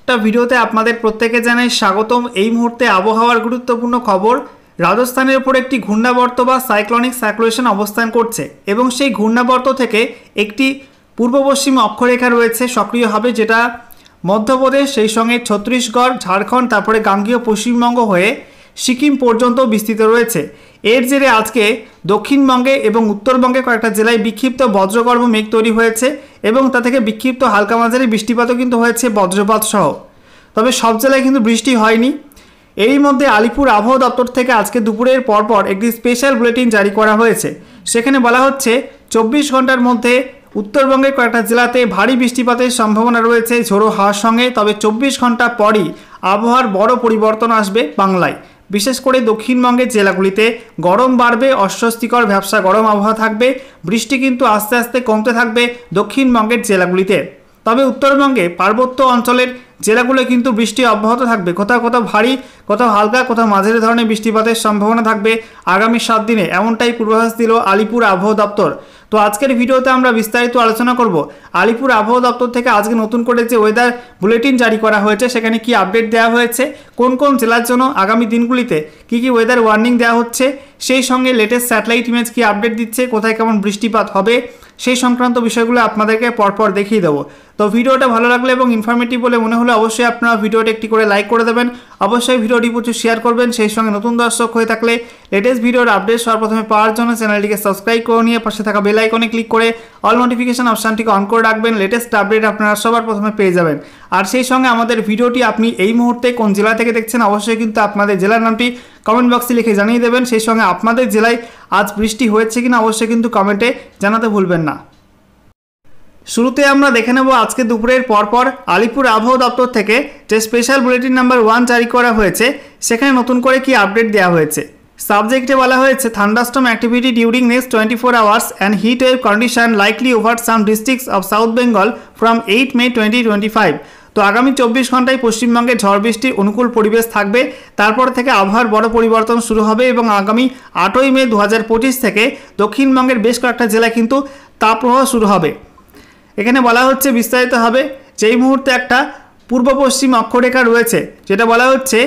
ভিডিওতে আপনাদের প্রত্যেকে জানাই স্বাগতম। এই মুহূর্তে আবহাওয়ার গুরুত্বপূর্ণ খবর। রাজস্থানের উপর একটি ঘূর্ণাবর্ত বা সাইক্লোনিক সার্কুলেশন অবস্থান করছে এবং সেই ঘূর্ণাবর্ত থেকে একটি পূর্ব পশ্চিম অক্ষরেখা রয়েছে সক্রিয় হবে, যেটা মধ্যপ্রদেশ সেই সঙ্গে ছত্তিশগড়, ঝাড়খণ্ড, তারপরে গাঙ্গেয় পশ্চিমবঙ্গ হয়ে সিকিম পর্যন্ত বিস্তৃত রয়েছে। এর জেরে আজকে দক্ষিণবঙ্গে এবং উত্তরবঙ্গে কয়েকটা জেলায় বিক্ষিপ্ত বজ্রগর্ভ মেঘ তৈরি হয়েছে এবং তা থেকে বিক্ষিপ্ত হালকা মাঝারি বৃষ্টিপাতও কিন্তু হয়েছে বজ্রপাত সহ। তবে সব জেলায় কিন্তু বৃষ্টি হয়নি। এরই মধ্যে আলিপুর আবহাওয়া দপ্তর থেকে আজকে দুপুরের পরপর একটি স্পেশাল বুলেটিন জারি করা হয়েছে। সেখানে বলা হচ্ছে 24 ঘন্টার মধ্যে উত্তরবঙ্গের কয়েকটা জেলাতে ভারী বৃষ্টিপাতের সম্ভাবনা রয়েছে ঝোড়ো হাওয়ার সঙ্গে। তবে 24 ঘন্টা পরই আবহাওয়ার বড় পরিবর্তন আসবে বাংলায়। বিশেষ করে দক্ষিণবঙ্গের জেলাগুলিতে গরম বাড়বে, অস্বস্তিকর ভ্যাপসা গরম আবহাওয়া থাকবে। বৃষ্টি কিন্তু আস্তে আস্তে কমতে থাকবে দক্ষিণবঙ্গের জেলাগুলিতে। তবে উত্তরবঙ্গে পার্বত্য অঞ্চলের জেলাগুলো কিন্তু বৃষ্টি অব্যাহত থাকবে। কোথাও কোথাও ভারী, কোথাও হালকা, কোথাও মাঝারি ধরনের বৃষ্টিপাতের সম্ভাবনা থাকবে আগামী 7 দিনে, এমনটাই পূর্বাভাস দিল আলিপুর আবহাওয়া দপ্তর। তো আজকের ভিডিওতে আমরা বিস্তারিত আলোচনা করব আলিপুর আবহাওয়া দপ্তর থেকে আজকে নতুন করে যে ওয়েদার বুলেটিন জারি করা হয়েছে সেখানে কি আপডেট দেওয়া হয়েছে, কোন কোন জেলার জন্য আগামী দিনগুলিতে কি কি ওয়েদার ওয়ার্নিং দেওয়া হচ্ছে, সেই সঙ্গে লেটেস্ট স্যাটেলাইট ইমেজ কি আপডেট দিচ্ছে, কোথায় কেমন বৃষ্টিপাত হবে, সেই সংক্রান্ত বিষয়গুলো আপনাদেরকে পরপর দেখিয়ে দেবো। তো ভিডিওটা ভালো লাগলে এবং ইনফরমেটিভ বলে মনে হলে অবশ্যই আপনারা ভিডিওটা একটি করে লাইক করে দেবেন। অবশ্যই ভিডিওটি প্রচুর শেয়ার করবেন। সেই সঙ্গে নতুন দর্শক হয়ে থাকলে লেটেস্ট ভিডিওর আপডেট সর্বপ্রথমে পাওয়ার জন্য চ্যানেলটিকে সাবস্ক্রাইব করে নিয়ে পাশে থাকা বেল আইকনে ক্লিক করে অল নোটিফিকেশন অপশানটিকে অন করে রাখবেন। লেটেস্ট আপডেট আপনারা সবার প্রথমে পেয়ে যাবেন। আর সেই সঙ্গে আমাদের ভিডিওটি আপনি এই মুহূর্তে কোন জেলা থেকে দেখছেন অবশ্যই কিন্তু আপনাদের জেলার নামটি কমেন্ট বক্সে লিখে জানিয়ে দেবেন। সেই সঙ্গে আপনাদের জেলায় আজ বৃষ্টি হয়েছে কিনা অবশ্যই কিন্তু কমেন্টে জানাতে ভুলবেন না। শুরুতে আমরা দেখে নেব আজকে দুপুরের পরপর আলিপুর আবহাওয়া দপ্তর থেকে যে স্পেশাল বুলেটিন নাম্বার 1 জারি করা হয়েছে সেখানে নতুন করে কি আপডেট দেওয়া হয়েছে। সাবজেক্টে বলা হয়েছে thunderstorm activity during next 24 hours and heat wave condition likely over some districts of south Bengal from 8 মে 2025। তো আগামী 24 ঘন্টায় পশ্চিমবঙ্গে ঝড় বৃষ্টির অনুকূল পরিবেশ থাকবে। তারপর থেকে আবহাওয়ার বড় পরিবর্তন শুরু হবে এবং আগামী 8ই মে 2025 থেকে দক্ষিণবঙ্গের বেশ কয়েকটা জেলায় কিন্তু তাপপ্রবাহ শুরু হবে। এখানে বলা হচ্ছে বিস্তারিত হবে যে এই মুহূর্তে একটা পূর্ব পশ্চিম অক্ষরেখা রয়েছে, যেটা বলা হচ্ছে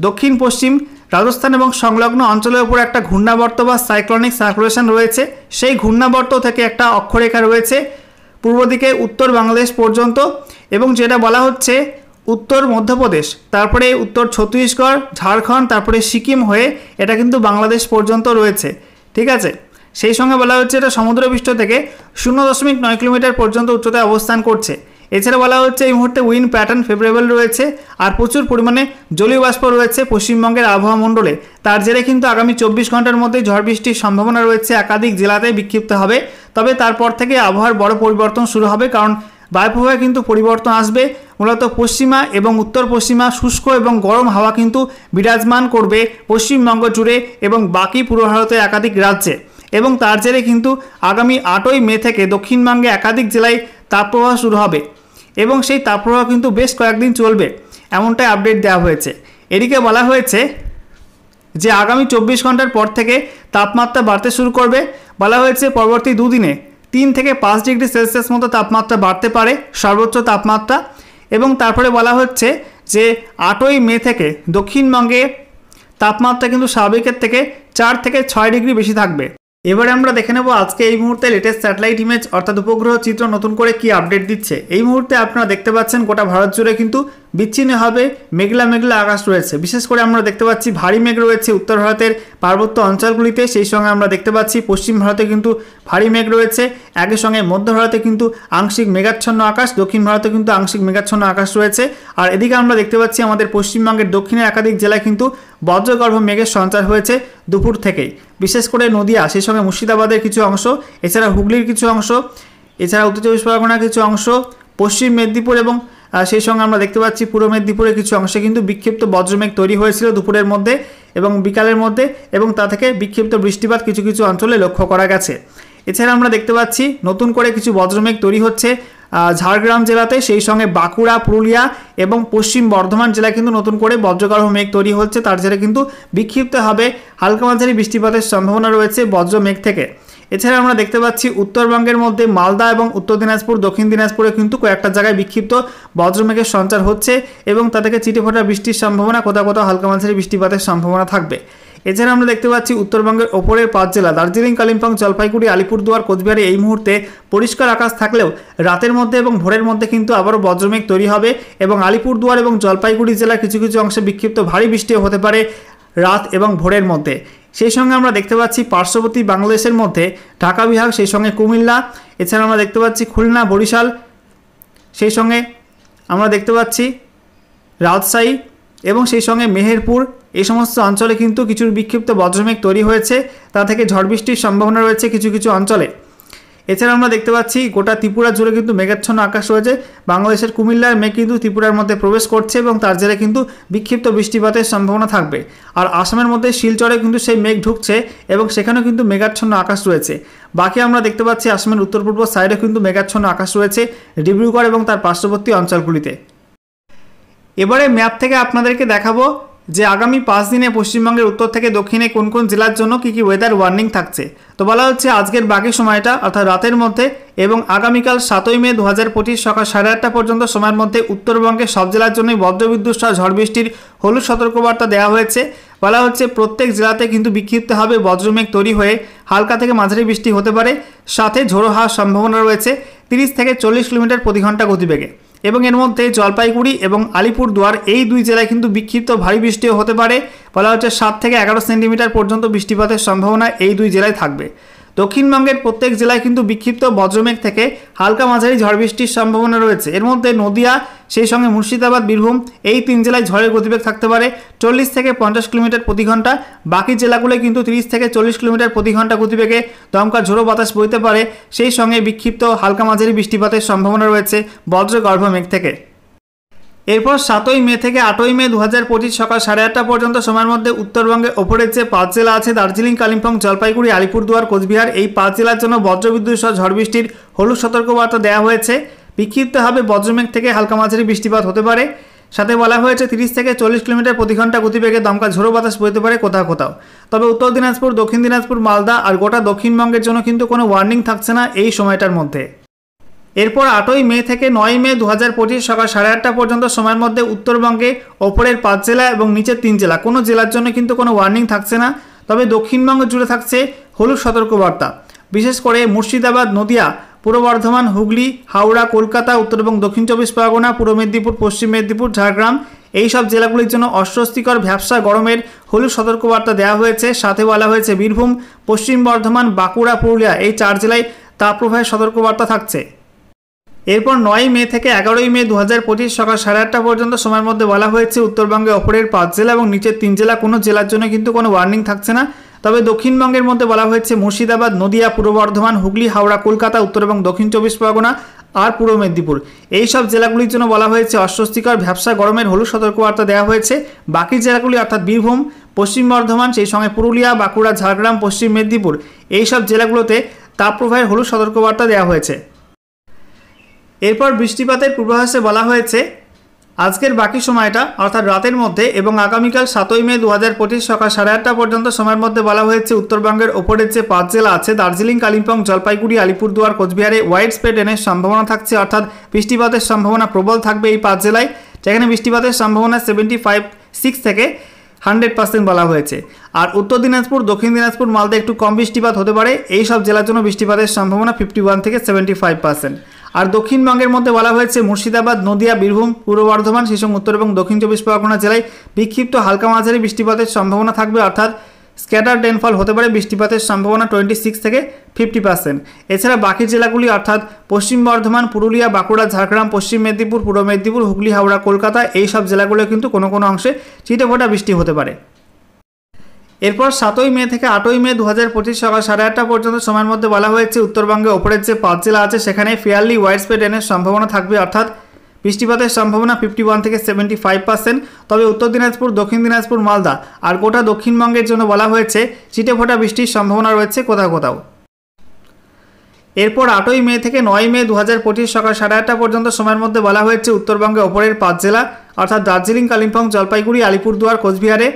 দক্ষিণ পশ্চিম রাজস্থান এবং সংলগ্ন অঞ্চলের উপর একটা ঘূর্ণাবর্ত বা সাইক্লোনিক সার্কুলেশন রয়েছে। সেই ঘূর্ণাবর্ত থেকে একটা অক্ষরেখা রয়েছে পূর্ব দিকে উত্তর বাংলাদেশ পর্যন্ত এবং যেটা বলা হচ্ছে উত্তর মধ্যপ্রদেশ, তারপরে উত্তর ছত্তিশগড়, ঝাড়খণ্ড, তারপরে সিকিম হয়ে এটা কিন্তু বাংলাদেশ পর্যন্ত রয়েছে। ঠিক আছে, সেই সঙ্গে বলা হচ্ছে এটা সমুদ্রপৃষ্ঠ থেকে 0.9 কিলোমিটার পর্যন্ত উচ্চতায় অবস্থান করছে। এছাড়া বলা হচ্ছে এই মুহূর্তে উইন্ড প্যাটার্ন ফেভারেবল রয়েছে আর প্রচুর পরিমাণে জলীয় বাষ্প রয়েছে পশ্চিমবঙ্গের আবহাওয়া মণ্ডলে। তার জেরে কিন্তু আগামী 24 ঘন্টার মধ্যে ঝড় বৃষ্টির সম্ভাবনা রয়েছে, একাধিক জেলাতে বিক্ষিপ্ত হবে। তবে তারপর থেকে আবহাওয়ার বড় পরিবর্তন শুরু হবে, কারণ বায়ুপ্রবাহে কিন্তু পরিবর্তন আসবে। মূলত পশ্চিমা এবং উত্তর পশ্চিমা শুষ্ক এবং গরম হাওয়া কিন্তু বিরাজমান করবে পশ্চিমবঙ্গ জুড়ে এবং বাকি পূর্ব ভারতের একাধিক রাজ্যে। এবং তার জেরে কিন্তু আগামী 8ই মে থেকে দক্ষিণবঙ্গে একাধিক জেলায় তাপপ্রবাহ শুরু হবে এবং সেই তাপপ্রবাহ কিন্তু বেশ কয়েকদিন চলবে, এমনটাই আপডেট দেওয়া হয়েছে। এদিকে বলা হয়েছে যে আগামী 24 ঘন্টার পর থেকে তাপমাত্রা বাড়তে শুরু করবে। বলা হয়েছে পরবর্তী দুদিনে 3 থেকে 5 ডিগ্রি সেলসিয়াস মতো তাপমাত্রা বাড়তে পারে সর্বোচ্চ তাপমাত্রা। এবং তারপরে বলা হচ্ছে যে 8ই মে থেকে দক্ষিণবঙ্গে তাপমাত্রা কিন্তু স্বাভাবিকের থেকে 4 থেকে 6 ডিগ্রি বেশি থাকবে। এবারে আমরা দেখে নেব আজকে এই মুহূর্তে লেটেস্ট স্যাটেলাইট ইমেজ অর্থাৎ উপগ্রহ চিত্র নতুন করে কি আপডেট দিচ্ছে। এই মুহূর্তে আপনারা দেখতে পাচ্ছেন গোটা ভারত জুড়ে কিন্তু বিচ্ছিন্নভাবে মেঘলা মেঘলা আকাশ রয়েছে। বিশেষ করে আমরা দেখতে পাচ্ছি ভারী মেঘ রয়েছে উত্তর ভারতের পার্বত্য অঞ্চলগুলিতে, সেই সঙ্গে আমরা দেখতে পাচ্ছি পশ্চিম ভারতে কিন্তু ভারী মেঘ রয়েছে। একই সঙ্গে মধ্য ভারতে কিন্তু আংশিক মেঘাচ্ছন্ন আকাশ, দক্ষিণ ভারতে কিন্তু আংশিক মেঘাচ্ছন্ন আকাশ রয়েছে। আর এদিকে আমরা দেখতে পাচ্ছি আমাদের পশ্চিমবঙ্গের দক্ষিণের একাধিক জেলায় কিন্তু বজ্রগর্ভ মেঘের সঞ্চার হয়েছে দুপুর থেকেই। বিশেষ করে নদিয়া, সেই সঙ্গে মুর্শিদাবাদের কিছু অংশ, এছাড়া হুগলির কিছু অংশ, এছাড়া উত্তর 24 পরগনার কিছু অংশ, পশ্চিম মেদিনীপুর এবং সেই সঙ্গে আমরা দেখতে পাচ্ছি পূর্ব মেদিনীপুরের কিছু অংশে কিন্তু বিক্ষিপ্ত বজ্রমেঘ তৈরি হয়েছিল দুপুরের মধ্যে এবং বিকালের মধ্যে এবং তা থেকে বিক্ষিপ্ত বৃষ্টিপাত কিছু কিছু অঞ্চলে লক্ষ্য করা গেছে। এছাড়া আমরা দেখতে পাচ্ছি নতুন করে কিছু বজ্রমেঘ তৈরি হচ্ছে ঝাড়গ্রাম জেলাতে, সেই সঙ্গে বাঁকুড়া, পুরুলিয়া এবং পশ্চিম বর্ধমান জেলায় কিন্তু নতুন করে বজ্রগর্ভ মেঘ তৈরি হচ্ছে। তার জেরে কিন্তু বিক্ষিপ্ত হবে হালকা মাঝারি বৃষ্টিপাতের সম্ভাবনা রয়েছে বজ্র মেঘ থেকে। এছাড়া আমরা দেখতে পাচ্ছি উত্তরবঙ্গের মধ্যে মালদা এবং উত্তর দিনাজপুর দক্ষিণ দিনাজপুরে কিন্তু কয়েকটা জায়গায় বিক্ষিপ্ত বজ্রমেঘের সঞ্চার হচ্ছে এবং তা থেকে ছিটেফোঁটা বৃষ্টির সম্ভাবনা, কোথাও কোথাও হালকা মাঝারি বৃষ্টিপাতের সম্ভাবনা থাকবে। এছাড়া আমরা দেখতে পাচ্ছি উত্তরবঙ্গের ওপরের 5 জেলা দার্জিলিং, কালিম্পং, জলপাইগুড়ি, আলিপুরদুয়ার, কোচবিহারে এই মুহূর্তে পরিষ্কার আকাশ থাকলেও রাতের মধ্যে এবং ভোরের মধ্যে কিন্তু আবারও বজ্রমেঘ তৈরি হবে এবং আলিপুরদুয়ার এবং জলপাইগুড়ি জেলার কিছু কিছু অংশে বিক্ষিপ্ত ভারী বৃষ্টিও হতে পারে রাত এবং ভোরের মধ্যে। সেই সঙ্গে আমরা দেখতে পাচ্ছি পার্শ্ববর্তী বাংলাদেশের মধ্যে ঢাকা বিভাগ, সেই সঙ্গে কুমিল্লা, এছাড়া আমরা দেখতে পাচ্ছি খুলনা, বরিশাল, সেই সঙ্গে আমরা দেখতে পাচ্ছি রাজশাহী এবং সেই সঙ্গে মেহেরপুর, এই সমস্ত অঞ্চলে কিন্তু কিছু বিক্ষিপ্ত বজ্রমেঘ তৈরি হয়েছে, তা থেকে ঝড় বৃষ্টির সম্ভাবনা রয়েছে কিছু কিছু অঞ্চলে। এছাড়া আমরা দেখতে পাচ্ছি গোটা ত্রিপুরা জুড়ে কিন্তু মেঘাচ্ছন্ন আকাশ রয়েছে। বাংলাদেশের কুমিল্লার মেঘ কিন্তু ত্রিপুরার মধ্যে প্রবেশ করছে এবং তার জেরে কিন্তু বিক্ষিপ্ত বৃষ্টিপাতের সম্ভাবনা থাকবে। আর আসামের মধ্যে শিলচরে কিন্তু সেই মেঘ ঢুকছে এবং সেখানেও কিন্তু মেঘাচ্ছন্ন আকাশ রয়েছে। বাকি আমরা দেখতে পাচ্ছি আসামের উত্তর পূর্ব সাইডে কিন্তু মেঘাচ্ছন্ন আকাশ রয়েছে ডিব্রুগড় এবং তার পার্শ্ববর্তী অঞ্চলগুলিতে। এবারে ম্যাপ থেকে আপনাদেরকে দেখাবো যে আগামী 5 দিনে পশ্চিমবঙ্গের উত্তর থেকে দক্ষিণে কোন কোন জেলার জন্য কী কী ওয়েদার ওয়ার্নিং থাকছে। তো বলা হচ্ছে আজকের বাকি সময়টা অর্থাৎ রাতের মধ্যে এবং আগামীকাল 7ই মে 2025 সকাল 8:30 পর্যন্ত সময়ের মধ্যে উত্তরবঙ্গের সব জেলার জন্যই বজ্রবিদ্যুৎ সহ ঝড় বৃষ্টির হলুদ সতর্কবার্তা দেওয়া হয়েছে। বলা হচ্ছে প্রত্যেক জেলাতে কিন্তু বিক্ষিপ্তভাবে বজ্রমেঘ তৈরি হয়ে হালকা থেকে মাঝারি বৃষ্টি হতে পারে, সাথে ঝোড়ো হাওয়ার সম্ভাবনা রয়েছে 30 থেকে 40 কিলোমিটার প্রতি ঘন্টা গতিবেগে এবং এর মধ্যে জলপাইগুড়ি এবং আলিপুরদুয়ার এই দুই জেলায় কিন্তু বিক্ষিপ্ত ভারী বৃষ্টিও হতে পারে। বলা হচ্ছে 7 থেকে 11 সেন্টিমিটার পর্যন্ত বৃষ্টিপাতের সম্ভাবনা এই দুই জেলায় থাকবে। দক্ষিণবঙ্গের প্রত্যেক জেলায় কিন্তু বিক্ষিপ্ত বজ্রমেঘ থেকে হালকা মাঝারি ঝড় বৃষ্টির সম্ভাবনা রয়েছে। এর মধ্যে নদিয়া, সেই সঙ্গে মুর্শিদাবাদ, বীরভূম এই 3 জেলায় ঝড়ের গতিবেগ থাকতে পারে 40 থেকে 50 কিলোমিটার প্রতি ঘন্টা। বাকি জেলাগুলোয় কিন্তু 30 থেকে 40 কিলোমিটার প্রতি ঘন্টা গতিবেগে দমকা ঝোড়ো বাতাস বইতে পারে। সেই সঙ্গে বিক্ষিপ্ত হালকা মাঝারি বৃষ্টিপাতের সম্ভাবনা রয়েছে বজ্রগর্ভ মেঘ থেকে। এরপর 7ই মে থেকে 8ই মে 2025 সকাল 8:30 পর্যন্ত সময়ের মধ্যে উত্তরবঙ্গের ওপরের যে 5 জেলা আছে দার্জিলিং, কালিম্পং, জলপাইগুড়ি, আলিপুরদুয়ার, কোচবিহার এই 5 জেলার জন্য বজ্রবিদ্যুৎ সহ ঝড় বৃষ্টির হলুদ সতর্কবার্তা দেওয়া হয়েছে। বিক্ষিপ্তভাবে বজ্রমেঘ থেকে হালকা মাঝারি বৃষ্টিপাত হতে পারে। সাথে বলা হয়েছে 30 থেকে 40 কিলোমিটার প্রতি ঘন্টা গতিবেগে দমকা ঝোড়ো বাতাস বইতে পারে কোথাও কোথাও। তবে উত্তর দিনাজপুর, দক্ষিণ দিনাজপুর, মালদা আর গোটা দক্ষিণবঙ্গের জন্য কিন্তু কোনো ওয়ার্নিং থাকছে না এই সময়টার মধ্যে। এরপর 8ই মে থেকে 9ই মে 2025 সকাল 8:30 পর্যন্ত সময়ের মধ্যে উত্তরবঙ্গে ওপরের 5 জেলা এবং নিচের 3 জেলা কোনো জেলার জন্য কিন্তু কোনো ওয়ার্নিং থাকছে না। তবে দক্ষিণবঙ্গ জুড়ে থাকছে হলুদ সতর্কবার্তা, বিশেষ করে মুর্শিদাবাদ, নদিয়া, পূর্ব বর্ধমান, হুগলি, হাওড়া, কলকাতা, উত্তর এবং দক্ষিণ 24 পরগনা, পূর্ব মেদিনীপুর, পশ্চিম মেদিনীপুর, ঝাড়গ্রাম এই সব জেলাগুলির জন্য অস্বস্তিকর ভ্যাপসা গরমের হলুদ সতর্কবার্তা দেওয়া হয়েছে। সাথে বলা হয়েছে বীরভূম, পশ্চিম বর্ধমান, বাঁকুড়া, পুরুলিয়া এই 4 জেলায় তাপপ্রবাহের সতর্কবার্তা থাকছে। এরপর 9ই মে থেকে 11ই মে 2025 সকাল 8:30 পর্যন্ত সময়ের মধ্যে বলা হয়েছে উত্তরবঙ্গে ওপরের 5 জেলা এবং নিচের 3 জেলা কোনো জেলার জন্য কিন্তু কোনো ওয়ার্নিং থাকছে না। তবে দক্ষিণবঙ্গের মধ্যে বলা হয়েছে মুর্শিদাবাদ, নদিয়া, পূর্ব বর্ধমান, হুগলি, হাওড়া, কলকাতা, উত্তর এবং দক্ষিণ 24 পরগনা আর পূর্ব মেদিনীপুর এই সব জেলাগুলির জন্য বলা হয়েছে অস্বস্তিকর ভ্যাপসা গরমের হলুদ সতর্কবার্তা দেওয়া হয়েছে। বাকি জেলাগুলি অর্থাৎ বীরভূম, পশ্চিম বর্ধমান, সেই সঙ্গে পুরুলিয়া, বাঁকুড়া, ঝাড়গ্রাম, পশ্চিম মেদিনীপুর এই সব জেলাগুলোতে তাপপ্রবাহের হলুদ সতর্কবার্তা দেওয়া হয়েছে। এরপর বৃষ্টিপাতের পূর্বাভাসে বলা হয়েছে আজকের বাকি সময়টা অর্থাৎ রাতের মধ্যে এবং আগামীকাল 7ই মে 2025 সকাল 8:30 পর্যন্ত সময়ের মধ্যে বলা হয়েছে উত্তরবঙ্গের ওপরের যে 5 জেলা আছে দার্জিলিং, কালিম্পং, জলপাইগুড়ি, আলিপুরদুয়ার, কোচবিহারে ওয়াইড স্প্রেড রেনের সম্ভাবনা থাকছে অর্থাৎ বৃষ্টিপাতের সম্ভাবনা প্রবল থাকবে এই 5 জেলায়, যেখানে বৃষ্টিপাতের সম্ভাবনা 75 থেকে 100% বলা হয়েছে। আর উত্তর দিনাজপুর, দক্ষিণ দিনাজপুর, মালদা একটু কম বৃষ্টিপাত হতে পারে এই সব জেলার জন্য বৃষ্টিপাতের সম্ভাবনা 51 থেকে 75%। আর দক্ষিণবঙ্গের মধ্যে বলা হয়েছে মুর্শিদাবাদ, নদিয়া, বীরভূম, পূর্ব বর্ধমান, সেই সঙ্গে উত্তর এবং দক্ষিণ 24 পরগনা জেলায় বিক্ষিপ্ত হালকা মাঝারি বৃষ্টিপাতের সম্ভাবনা থাকবে অর্থাৎ স্ক্যাটার রেনফল হতে পারে, বৃষ্টিপাতের সম্ভাবনা 26 থেকে 50%। এছাড়া বাকি জেলাগুলি অর্থাৎ পশ্চিম বর্ধমান, পুরুলিয়া, বাঁকুড়া, ঝাড়গ্রাম, পশ্চিম মেদিনীপুর, পূর্ব মেদিনীপুর, হুগলি, হাওড়া, কলকাতা এই সব জেলাগুলো কিন্তু কোনো কোনো অংশে ছিটেফোঁটা বৃষ্টি হতে পারে। এরপর 7ই মে থেকে 8ই মে 2025 সকাল 8:30 পর্যন্ত সময়ের মধ্যে বলা হয়েছে উত্তরবঙ্গে ওপরের যে 5 জেলা আছে সেখানে ফেয়ারলি ওয়াইড স্প্রেড রেনের সম্ভাবনা থাকবে অর্থাৎ বৃষ্টিপাতের সম্ভাবনা 51 থেকে 75%। তবে উত্তর দিনাজপুর, দক্ষিণ দিনাজপুর, মালদা আর গোটা দক্ষিণবঙ্গের জন্য বলা হয়েছে ছিটেফোঁটা বৃষ্টির সম্ভাবনা রয়েছে কোথাও কোথাও। এরপর 8ই মে থেকে 9ই মে 2025 সকাল 8:30 পর্যন্ত সময়ের মধ্যে বলা হয়েছে উত্তরবঙ্গে ওপরের 5 জেলা অর্থাৎ দার্জিলিং, কালিম্পং, জলপাইগুড়ি, আলিপুরদুয়ার, কোচবিহারে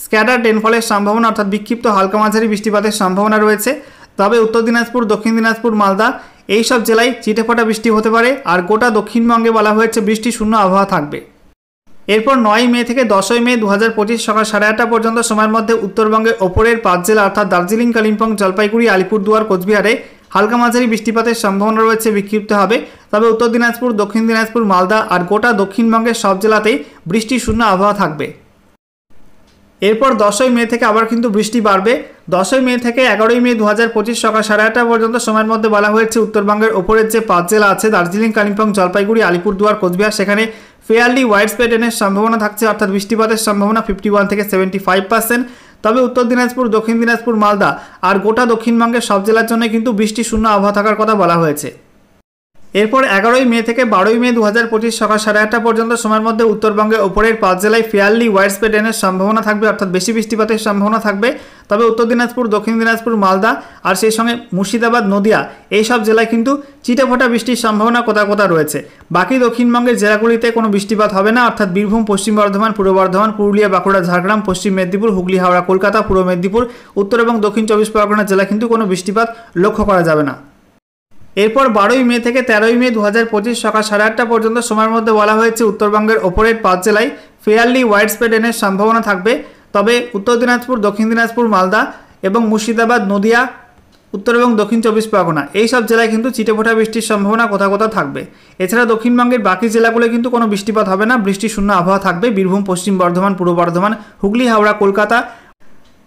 স্ক্যাটার রেনফলের সম্ভাবনা অর্থাৎ বিক্ষিপ্ত হালকা মাঝারি বৃষ্টিপাতের সম্ভাবনা রয়েছে। তবে উত্তর দিনাজপুর, দক্ষিণ দিনাজপুর, মালদা এই সব জেলায় ছিটেফোঁটা বৃষ্টি হতে পারে। আর গোটা দক্ষিণবঙ্গে বলা হয়েছে বৃষ্টি শূন্য আবহাওয়া থাকবে। এরপর 9 মে থেকে 10 মে 2025 সকাল 8:30 পর্যন্ত সময়ের মধ্যে উত্তরবঙ্গের ওপরের 5 জেলা অর্থাৎ দার্জিলিং, কালিম্পং, জলপাইগুড়ি, আলিপুরদুয়ার, কোচবিহারে হালকা মাঝারি বৃষ্টিপাতের সম্ভাবনা রয়েছে, বিক্ষিপ্ত হবে। তবে উত্তর দিনাজপুর, দক্ষিণ দিনাজপুর, মালদা আর গোটা দক্ষিণবঙ্গের সব জেলাতেই বৃষ্টি শূন্য আবহাওয়া থাকবে। এরপর 10 মে থেকে আবার কিন্তু বৃষ্টি বাড়বে। 10 মে থেকে 11 মে 2025 সকাল 8:30 পর্যন্ত সময়ের মধ্যে বলা হয়েছে উত্তরবঙ্গের ওপরের যে 5 জেলা আছে দার্জিলিং, কালিম্পং, জলপাইগুড়ি, আলিপুরদুয়ার, কোচবিহার সেখানে ফেয়ারলি ওয়াইড স্প্রেড রেনের সম্ভাবনা থাকছে, অর্থাৎ বৃষ্টিপাতের সম্ভাবনা 51 থেকে 75%। তবে উত্তর দিনাজপুর, দক্ষিণ দিনাজপুর, মালদা আর গোটা দক্ষিণবঙ্গের সব জেলার জন্য কিন্তু বৃষ্টি শূন্য আবহাওয়া থাকার কথা বলা হয়েছে। এরপর 11 মে থেকে 12 মে 2025 সকাল 8:30 পর্যন্ত সময়ের মধ্যে উত্তরবঙ্গের ওপরের 5 জেলায় ফেয়ারলি ওয়াইড স্প্রেড রেনের সম্ভাবনা থাকবে, অর্থাৎ বেশি বৃষ্টিপাতের সম্ভাবনা থাকবে। তবে উত্তর দিনাজপুর, দক্ষিণ দিনাজপুর, মালদা আর সেই সঙ্গে মুর্শিদাবাদ, নদিয়া এই সব জেলায় কিন্তু ছিটেফোঁটা বৃষ্টির সম্ভাবনা কোথাও কোথাও রয়েছে। বাকি দক্ষিণবঙ্গের জেলাগুলিতে কোনো বৃষ্টিপাত হবে না, অর্থাৎ বীরভূম, পশ্চিম বর্ধমান, পূর্ব বর্ধমান, পুরুলিয়া, বাঁকুড়া, ঝাড়গ্রাম, পশ্চিম মেদিনীপুর, হুগলি, হাওড়া, কলকাতা, পূর্ব মেদিনীপুর, উত্তর এবং দক্ষিণ 24 পরগনা জেলা কিন্তু কোনো বৃষ্টিপাত লক্ষ্য করা যাবে না। এরপর 12 মে থেকে 13 মে 2025 সকাল 8:30 পর্যন্ত সময়ের মধ্যে বলা হয়েছে উত্তরবঙ্গের ওপরের 5 জেলায় ফেয়ারলি ওয়াইড স্প্রেড রেনের সম্ভাবনা থাকবে। তবে উত্তর দিনাজপুর, দক্ষিণ দিনাজপুর, মালদা এবং মুর্শিদাবাদ, নদিয়া, উত্তর এবং দক্ষিণ 24 পরগনা এই সব জেলায় কিন্তু ছিটেফোঁটা বৃষ্টির সম্ভাবনা কোথাও কোথাও থাকবে। এছাড়া দক্ষিণবঙ্গের বাকি জেলাগুলো কিন্তু কোনো বৃষ্টিপাত হবে না, বৃষ্টি শূন্য আবহাওয়া থাকবে। বীরভূম, পশ্চিম বর্ধমান, পূর্ব বর্ধমান, হুগলি, হাওড়া, কলকাতা,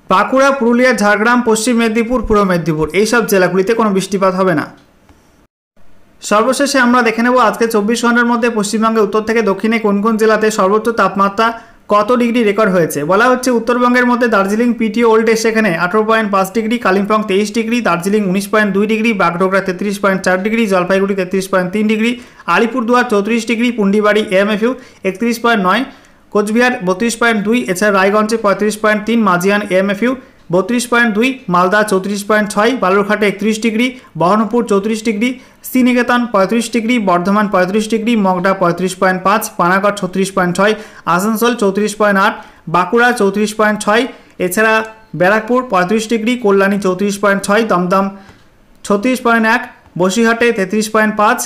বাঁকুড়া, পুরুলিয়া, ঝাড়গ্রাম, পশ্চিম মেদিনীপুর, পূর্ব মেদিনীপুর এই সব জেলাগুলিতে কোনো বৃষ্টিপাত হবে না। সর্বশেষে আমরা দেখে নেব আজকে 24 ঘন্টার মধ্যে পশ্চিমবঙ্গের উত্তর থেকে দক্ষিণে কোন কোন জেলাতে সর্বোচ্চ তাপমাত্রা কত ডিগ্রি রেকর্ড হয়েছে। বলা হচ্ছে উত্তরবঙ্গের মধ্যে দার্জিলিং, পিটি, ওল্ড এ সেখানে 18.5 degree, Kalimpong 23 degree, Darjeeling 19.2 degree, Bagdogra 33.4 degree, Jalpaiguri 33.3 degree, Alipurduar 34 degree, Pundibari AMFU 31.9, Cooch Behar 32.2, এছাড়া রায়গঞ্জে 35.3, মাজিয়ান এএমএফইউ 32.2, মালদা 34.6, বালুরঘাটে 31 degree, Berhampore 34 degree, Sriniketan 35 degree, Bardhaman 35 degree, Magra 35.5, Panagarh 36.6, Asansol 34.8, Bankura 34.6, এছাড়া ব্যারাকপুর 35 ডিগ্রি, কল্যাণী 34.6, দমদম 36.1, বসিরহাটে 33.5,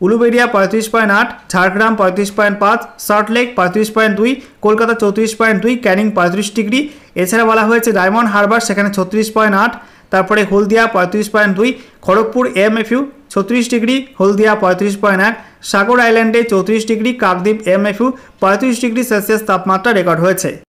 উলুবেড়িয়া 35.8, ঝাড়গ্রাম 35.5, সল্টলেক 35.2, কলকাতা 34.2, ক্যানিং 35 ডিগ্রি। এছাড়া বলা হয়েছে ডায়মন্ড হারবার সেখানে 36.8, তারপরে হলদিয়া 35.2, খড়গপুর এএমএফইউ 36 ডিগ্রি, হলদিয়া 35.1, সাগর আইল্যান্ডে 34 ডিগ্রি, কাকদ্বীপ এএমএফইউ 35 ডিগ্রি সেলসিয়াস তাপমাত্রা রেকর্ড হয়েছে।